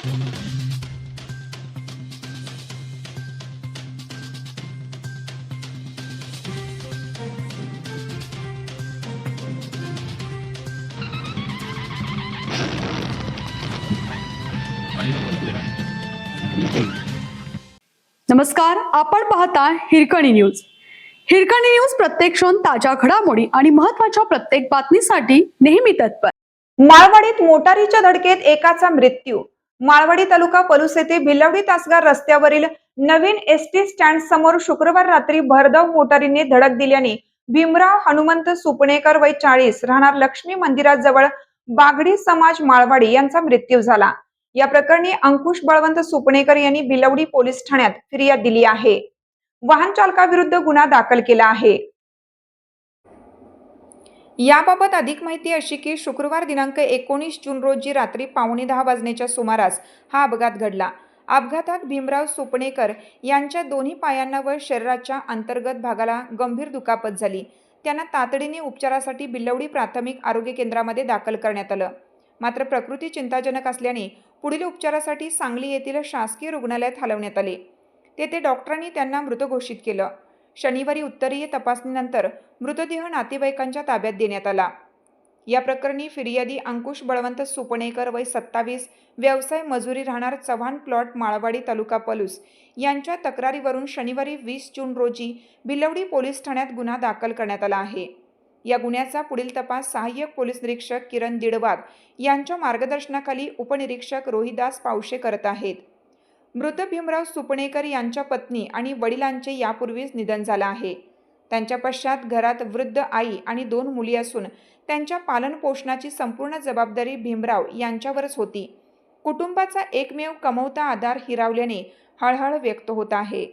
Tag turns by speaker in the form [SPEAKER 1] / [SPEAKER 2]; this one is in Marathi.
[SPEAKER 1] नमस्कार, आपण पाहता हिरकणी न्यूज. हिरकणी न्यूज प्रत्येक क्षण ताज्या घडामोडी आणि महत्त्वाच्या प्रत्येक बातमीसाठी नेहमी तत्पर.
[SPEAKER 2] माळवाडीत मोटारीच्या धडकेत एकाचा मृत्यू. माळवाडी तालुका पलूस येथे भिलवडी तासगार रस्त्यावरील नवीन एसटी स्टँड समोर शुक्रवार रात्री भरधाव मोटारीने धडक दिल्याने भीमराव हनुमंत सुपणेकर वय 40 राहणार लक्ष्मी मंदिराजवळ बागडी समाज माळवाडी यांचा मृत्यू झाला. या प्रकरणी अंकुश बळवंत सुपणेकर यांनी भिलवडी पोलीस ठाण्यात फिर्याद दिली आहे. वाहन चालकाविरुद्ध गुन्हा दाखल केला आहे. याबाबत अधिक माहिती अशी की शुक्रवार दिनांक 19 जून रोजी रात्री 9:15 वाजण्याच्या सुमारास हा अपघात घडला. अपघातात भीमराव सुपणेकर यांच्या दोन्ही पायांना व शरीराच्या अंतर्गत भागाला गंभीर दुखापत झाली. त्यांना तातडीने उपचारासाठी भिलवडी प्राथमिक आरोग्य केंद्रामध्ये दाखल करण्यात आलं. मात्र प्रकृती चिंताजनक असल्याने पुढील उपचारासाठी सांगली येथील शासकीय रुग्णालयात हलवण्यात आले. तेथे डॉक्टरांनी त्यांना मृत घोषित केलं. शनिवारी उत्तरीय तपासणीनंतर मृतदेह नातेवाईकांच्या ताब्यात देण्यात आला. या प्रकरणी फिर्यादी अंकुश बळवंत सुपणेकर वय 27 व्यवसाय मजुरी राहणार चव्हाण प्लॉट माळवाडी तालुका पलूस यांच्या तक्रारीवरून शनिवारी 20 जून रोजी भिलवडी पोलीस ठाण्यात गुन्हा दाखल करण्यात आला आहे. या गुन्ह्याचा पुढील तपास सहाय्यक पोलीस निरीक्षक किरण दिडवाग यांच्या मार्गदर्शनाखाली उपनिरीक्षक रोहिदास पावशे करत आहेत. मृत भीमराव सुपणेकर यांच्या पत्नी आणि वडिलांचे यापूर्वीच निधन झालं आहे. त्यांच्या पश्चात घरात वृद्ध आई आणि 2 मुली असून त्यांच्या पालनपोषणाची संपूर्ण जबाबदारी भीमराव यांच्यावरच होती. कुटुंबाचा एकमेव कमवता आधार हिरावल्याने हळहळ व्यक्त होत आहे.